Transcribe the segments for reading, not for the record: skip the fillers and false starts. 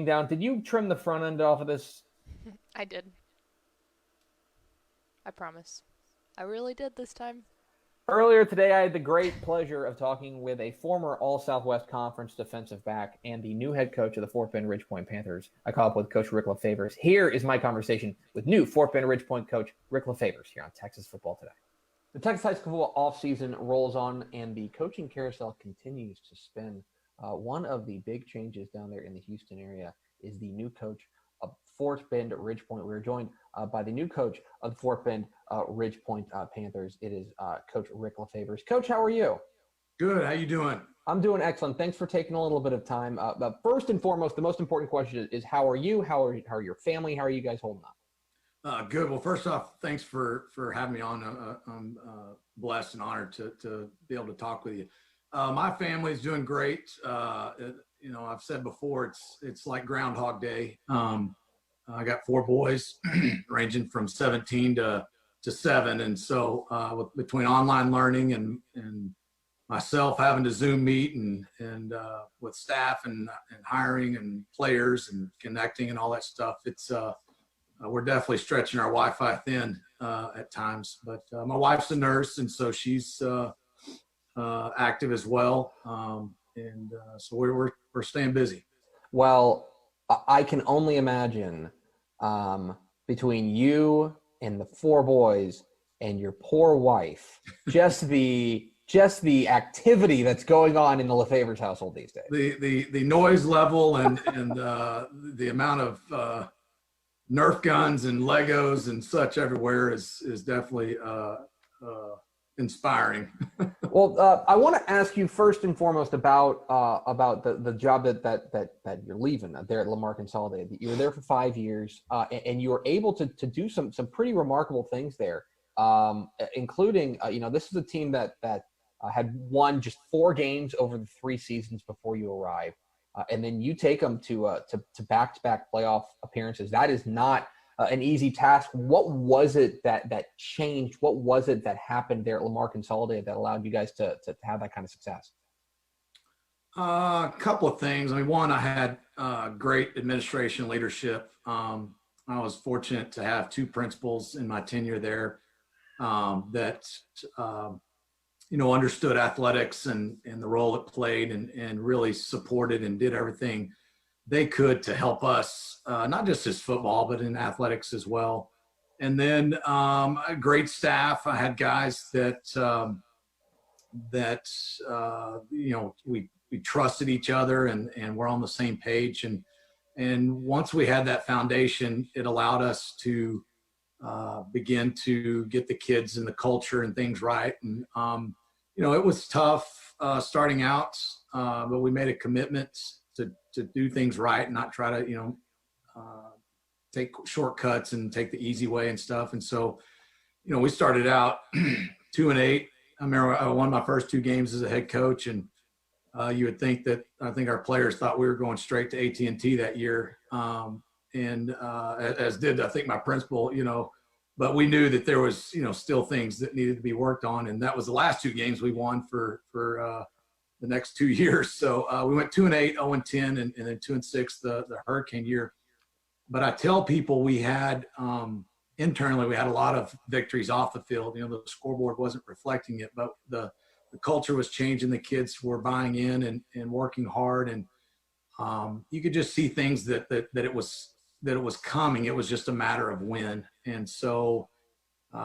down. Did you trim the front end off of this? I did. I promise. I really did this time. Earlier today, I had the great pleasure of talking with a former All Southwest Conference defensive back and the new head coach of the Fort Bend Ridgepoint Panthers. I caught up with Coach Rick LaFavers. Here is my conversation with new Fort Bend Ridgepoint coach Rick LaFavers here on Texas Football Today. The Texas high school football offseason rolls on, and the coaching carousel continues to spin. One of the big changes down there in the Houston area is the new coach of Fort Bend Ridgepoint. We are joined by the new coach of the Fort Bend Ridgepoint Panthers. It is Coach Rick LaFavers. Coach, how are you? Good. How you doing? I'm doing excellent. Thanks for taking a little bit of time. But first and foremost, the most important question is how are you? How are your family? How are you guys holding up? Good. Well, first off, thanks for having me on. I'm blessed and honored to be able to talk with you. My family's doing great. I've said before, it's like Groundhog Day. I got 4 boys ranging from 17 to 7. And so between online learning and myself having to Zoom meet and with staff and hiring and players and connecting and all that stuff, it's we're definitely stretching our Wi-Fi thin at times. But my wife's a nurse, and so she's active as well. So we're staying busy. Well, I can only imagine between you and the 4 boys and your poor wife, just the activity that's going on in the LaFavers household these days. The noise level and the amount of Nerf guns and Legos and such everywhere is definitely inspiring. Well, I want to ask you first and foremost about the job that you're leaving there at Lamar Consolidated. You were there for 5 years, and you were able to do some pretty remarkable things there, including this is a team that had won just 4 games over the 3 seasons before you arrived, and then you take them to back-to-back playoff appearances. That is not an easy task. What was it that changed? What was it that happened there at Lamar Consolidated that allowed you guys to have that kind of success? A couple of things. I mean, one, I had great administration leadership. I was fortunate to have 2 principals in my tenure there that understood athletics and the role it played and really supported and did everything they could to help us, not just as football, but in athletics as well. And then a great staff. I had guys that we trusted each other and we're on the same page. And once we had that foundation, it allowed us to begin to get the kids and the culture and things right. And it was tough starting out, but we made a commitment to do things right and not try to, take shortcuts and take the easy way and stuff. And so, we started out 2-8. I remember I won my first 2 games as a head coach, and you would think that I think our players thought we were going straight to AT&T that year, as did I think my principal, but we knew that there was still things that needed to be worked on, and that was the last 2 games we won for the next 2 years. So we went 2-8, 0-10, and then 2-6 the hurricane year. But I tell people we had internally we had a lot of victories off the field. The scoreboard wasn't reflecting it, but the culture was changing. The kids were buying in and working hard, and you could just see things that it was coming. It was just a matter of when. And so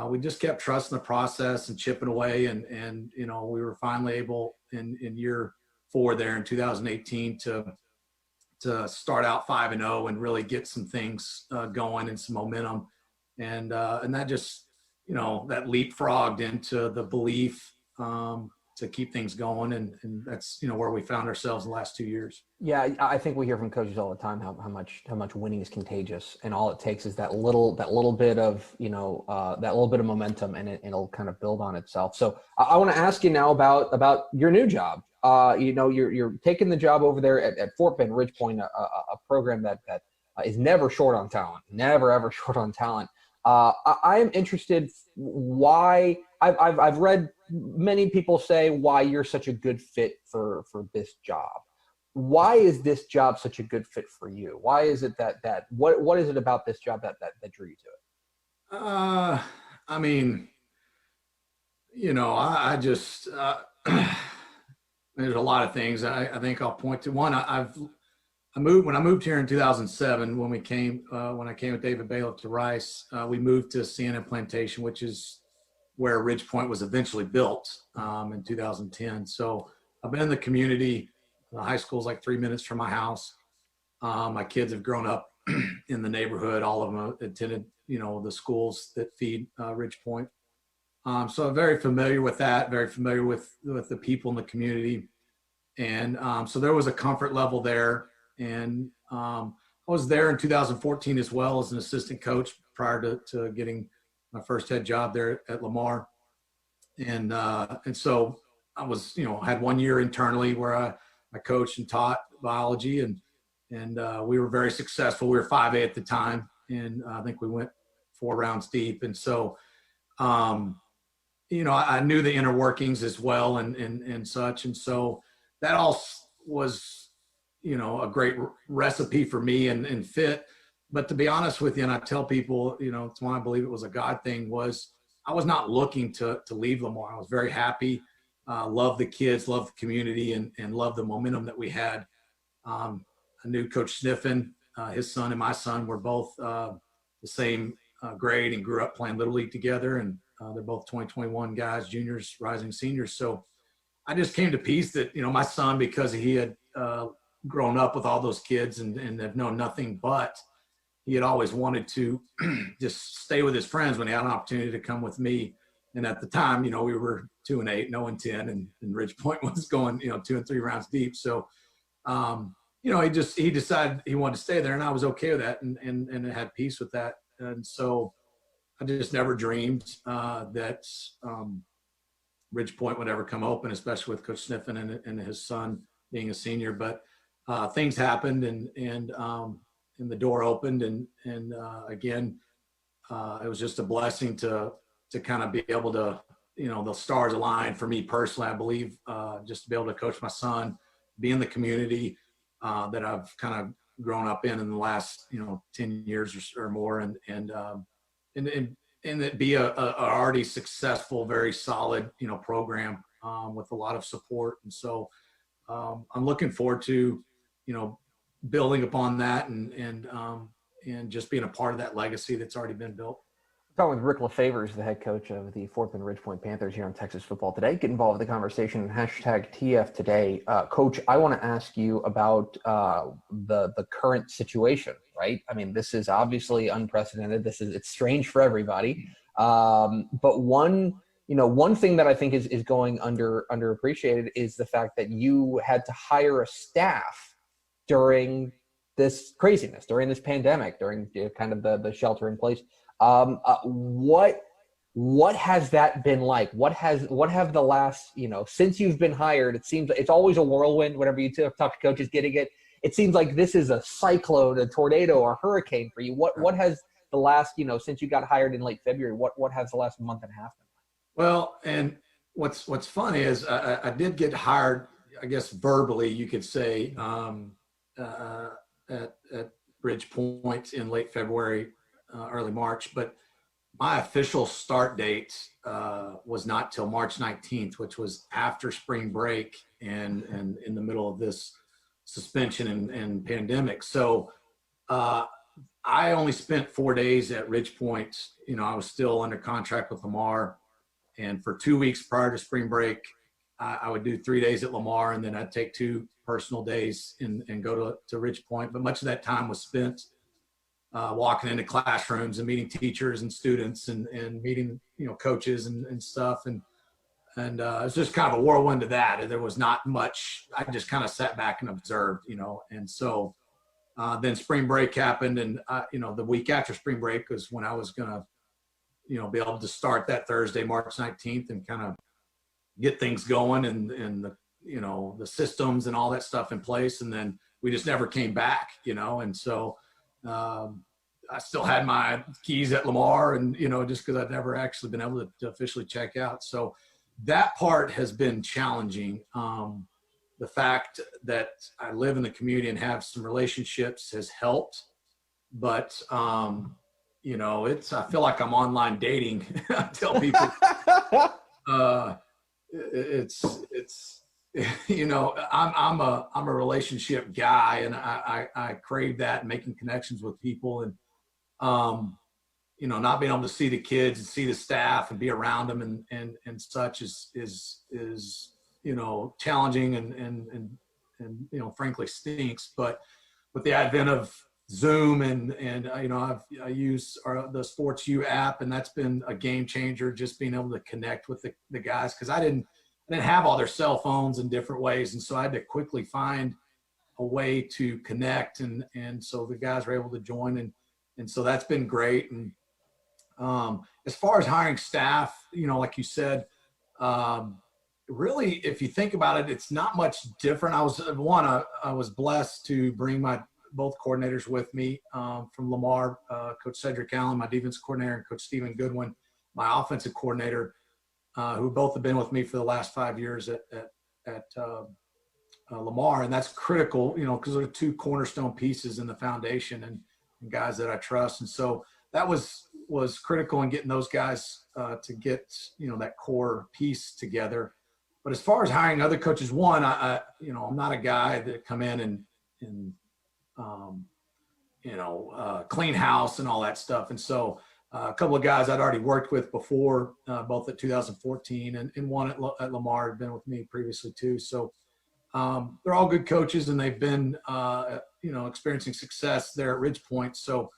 we just kept trusting the process and chipping away, and we were finally able in year 4 there in 2018 to start out 5-0 and really get some things going and some momentum, and that just that leapfrogged into the belief to keep things going, and that's where we found ourselves the last 2 years. Yeah, I think we hear from coaches all the time how much winning is contagious, and all it takes is that little bit of that little bit of momentum, and it'll kind of build on itself. So I want to ask you now about your new job. You're taking the job over there at Fort Bend Ridgepoint, a program that is never short on talent, never ever short on talent. I am interested why I've read many people say why you're such a good fit for this job. why is this job such a good fit for you? Why is it what is it about this job that drew you to it? I mean, I just there's a lot of things. I think I'll point to one. When I moved here in 2007, when I came with David Bailiff to Rice, we moved to Sienna Plantation, which is where Ridge Point was eventually built in 2010. So I've been in the community. The high school is like 3 minutes from my house. My kids have grown up in the neighborhood. All of them attended, the schools that feed Ridge Point. So I'm very familiar with that, very familiar with the people in the community. And so there was a comfort level there. And I was there in 2014 as well as an assistant coach prior to getting my first head job there at Lamar. And so I was, had 1 year internally where I coached and taught biology, and we were very successful. We were 5A at the time, and I think we went 4 rounds deep. And so, I knew the inner workings as well and such. And so that all was, a great recipe for me and fit. But to be honest with you, and I tell people, it's why I believe it was a God thing, was I was not looking to leave Lamar. I was very happy, loved the kids, loved the community, and loved the momentum that we had. I knew Coach Sniffen, his son and my son were both the same grade and grew up playing Little League together. And they're both 2021 guys, juniors, rising seniors. So I just came to peace that, my son, because he had grown up with all those kids and have known nothing but, he had always wanted to just stay with his friends when he had an opportunity to come with me. And at the time, we were 2-8, 0-10, and Ridge Point was going, 2 and 3 rounds deep. So, he decided he wanted to stay there, and I was okay with that and had peace with that. And so I just never dreamed that Ridge Point would ever come open, especially with Coach Sniffen and his son being a senior. But things happened, and the door opened, and again, it was just a blessing to kind of be able to, the stars aligned for me personally, I believe, just to be able to coach my son, be in the community that I've kind of grown up in the last, 10 years or more, and it be a already successful, very solid, program with a lot of support. And so I'm looking forward to, building upon that and just being a part of that legacy that's already been built. Talking with Rick LaFavers, the head coach of the Fort Bend Ridge Point Panthers here on Texas Football Today. Get involved in the conversation and hashtag TF Today. Coach, I want to ask you about the current situation, right? I mean, this is obviously unprecedented. It's strange for everybody. But one thing that I think is going underappreciated is the fact that you had to hire a staff during this craziness, during this pandemic, during kind of the shelter in place. What has that been like? What have the last, since you've been hired, it seems it's always a whirlwind whenever you talk to coaches getting it. It seems like this is a cyclone, a tornado, or a hurricane for you. What has the last, since you got hired in late February, what has the last month and a half been like? Well, and what's funny is I did get hired, I guess verbally you could say, at Ridge Point in late February, early March, but my official start date was not till March 19th, which was after spring break and in the middle of this suspension and pandemic. So I only spent 4 days at Ridge Point. I was still under contract with Lamar, and for 2 weeks prior to spring break, I would do 3 days at Lamar, and then I'd take 2 personal days and go to Ridge Point. But much of that time was spent walking into classrooms and meeting teachers and students and meeting, coaches and stuff. And it was just kind of a whirlwind of that. And there was not much. I just kind of sat back and observed, and so then spring break happened. And, the week after spring break was when I was going to, be able to start that Thursday, March 19th, and kind of get things going and the systems and all that stuff in place. And then we just never came back, and so I still had my keys at Lamar, and, just because I'd never actually been able to officially check out. So that part has been challenging. the fact that I live in the community and have some relationships has helped. But, you know, I feel like I'm online dating. I tell people, it's, you know, I'm a relationship guy, and I crave that, making connections with people, and, you know, not being able to see the kids and see the staff and be around them and such is, you know, challenging and, you know, frankly stinks. But with the advent of Zoom and you know, I use the Sports U app, and that's been a game changer, just being able to connect with the guys. Cause I didn't have all their cell phones in different ways. And so I had to quickly find a way to connect. And so the guys were able to join, and so that's been great. And, as far as hiring staff, you know, like you said, really, if you think about it, it's not much different. I was blessed to bring both coordinators with me, from Lamar, Coach Cedric Allen, my defense coordinator, and Coach Stephen Goodwin, my offensive coordinator, who both have been with me for the last 5 years at Lamar. And that's critical, you know, because they're two cornerstone pieces in the foundation, and guys that I trust. And so that was critical in getting those guys to get, you know, that core piece together. But as far as hiring other coaches, I you know, I'm not a guy that come in and you know, clean house and all that stuff. And so a couple of guys I'd already worked with before, both at 2014 and one at Lamar had been with me previously too. So they're all good coaches, and they've been, you know, experiencing success there at Ridge Point. So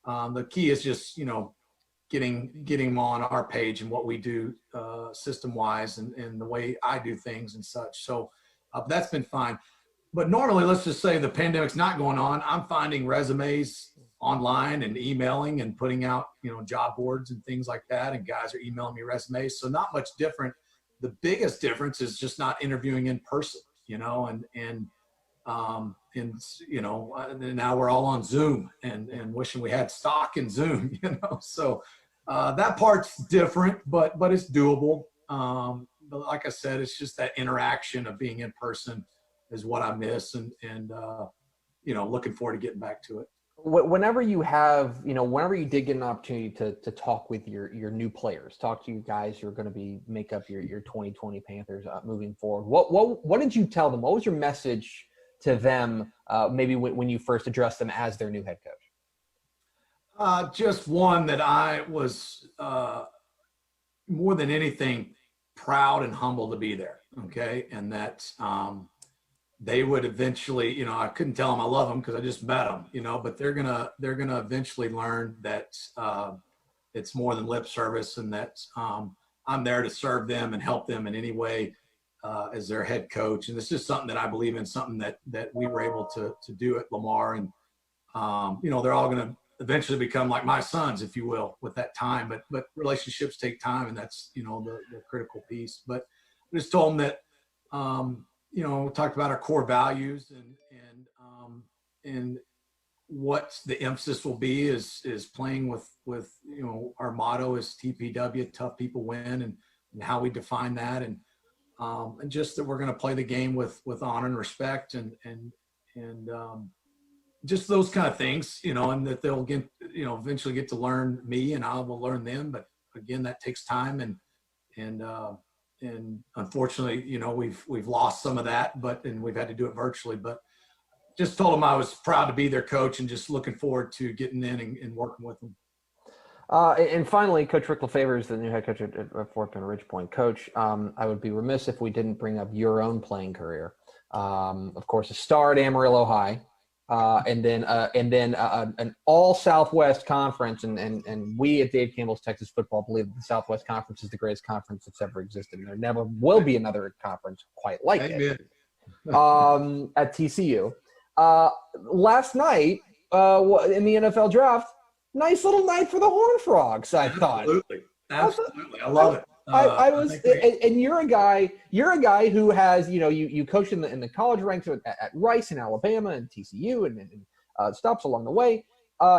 the key is just, you know, getting them on our page and what we do system wise and the way I do things and such. So that's been fine. But normally, let's just say the pandemic's not going on, I'm finding resumes online and emailing and putting out, you know, job boards and things like that. And guys are emailing me resumes. So not much different. The biggest difference is just not interviewing in person, you know, and you know, and now we're all on Zoom and wishing we had stock in Zoom, you know. So that part's different, but it's doable. But like I said, it's just that interaction of being in person is what I miss, and you know, looking forward to getting back to it. Whenever you did get an opportunity to talk with your new players, talk to you guys who are going to make up your 2020 Panthers moving forward, what did you tell them? What was your message to them, maybe when you first addressed them as their new head coach? Just one, that I was more than anything proud and humble to be there. Okay. And that they would eventually, you know, I couldn't tell them I love them because I just met them, you know, but they're gonna eventually learn that it's more than lip service, and that I'm there to serve them and help them in any way as their head coach. And it's just something that I believe in, something that we were able to do at Lamar. And you know, they're all going to eventually become like my sons, if you will, with that time. But relationships take time, and that's, you know, the critical piece. But I just told them that, you know, we talked about our core values and what the emphasis will be is playing with, you know, our motto is TPW, tough people win, and how we define that. And just that we're going to play the game with honor and respect and just those kind of things, you know, and that they'll get, you know, eventually get to learn me and I will learn them. But again, that takes time, and unfortunately, you know, we've lost some of that, and we've had to do it virtually. But just told them I was proud to be their coach and just looking forward to getting in and working with them. And finally, Coach Rick LaFavers, the new head coach at Fort Bend Ridge Point. Coach, I would be remiss if we didn't bring up your own playing career. Of course, a star at Amarillo High, and then an all Southwest conference. And we at Dave Campbell's Texas Football believe that the Southwest Conference is the greatest conference that's ever existed. And there never will be another conference quite like it. At TCU. Last night in the NFL draft, nice little night for the Horned Frogs, I thought. Absolutely. I love it. I was, and you're a guy who has, you know, you coached in the college ranks at Rice and Alabama and TCU and stops along the way.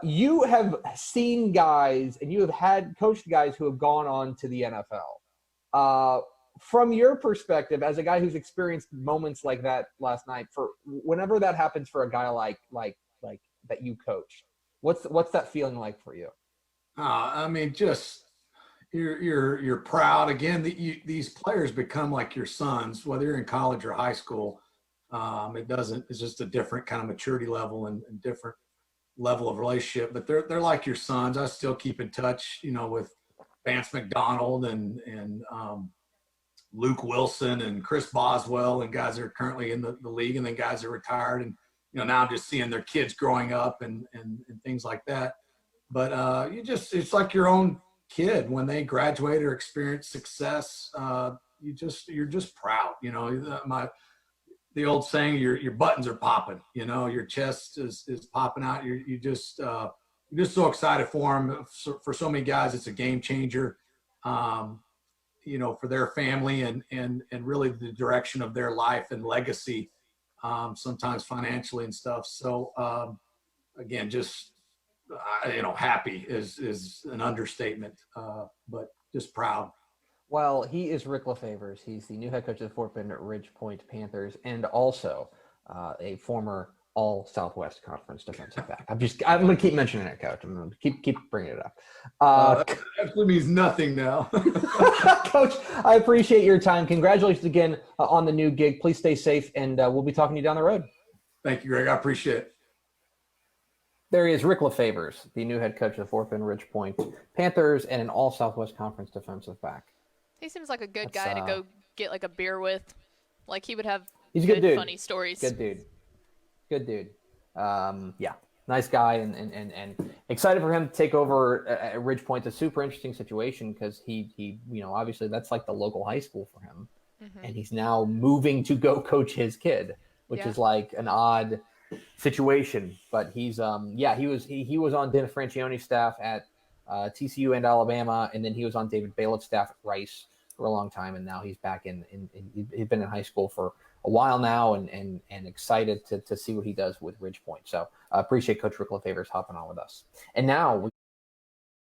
You have seen guys and you have coached guys who have gone on to the NFL. from your perspective, as a guy who's experienced moments like that last night, for whenever that happens for a guy like that you coach, what's that feeling like for you? I mean, just you're proud again that these players become like your sons, whether you're in college or high school. It's just a different kind of maturity level and different level of relationship, but they're like your sons. I still keep in touch, with Vance McDonald and Luke Wilson and Chris Boswell and guys that are currently in the league, and then guys that are retired. And, now I'm just seeing their kids growing up and things like that. But it's like your own kid when they graduate or experience success. You're just proud. The old saying, your buttons are popping. Your chest is popping out. You're just so excited for them. For so many guys, it's a game changer. For their family and really the direction of their life and legacy. Sometimes financially and stuff. So again, just happy is an understatement, but just proud. Well, he is Rick LaFavers. He's the new head coach of the Fort Bend Ridge Point Panthers, and also a former All Southwest Conference defensive back. I'm going to keep mentioning it, Coach. I'm going to keep bringing it up. That actually means nothing now. Coach, I appreciate your time. Congratulations again on the new gig. Please stay safe, and we'll be talking to you down the road. Thank you, Greg. I appreciate it. There he is, Rick LaFavers, the new head coach of the Fort Bend Ridge Point Panthers and an All Southwest Conference defensive back. He seems like a good guy to go get like a beer with. Like he would have he's a good dude. Funny stories. Good dude. Yeah, nice guy and excited for him to take over at Ridge Point. It's a super interesting situation because he obviously that's like the local high school for him, and he's now moving to go coach his kid, which is like an odd situation. But he's he was on Dan Francioni's staff at TCU and Alabama, and then he was on David Bailiff's staff at Rice for a long time, and now he's back he's been in high school for a while now, and excited to see what he does with Ridge Point. So I appreciate Coach Rick LaFavers hopping on with us. And now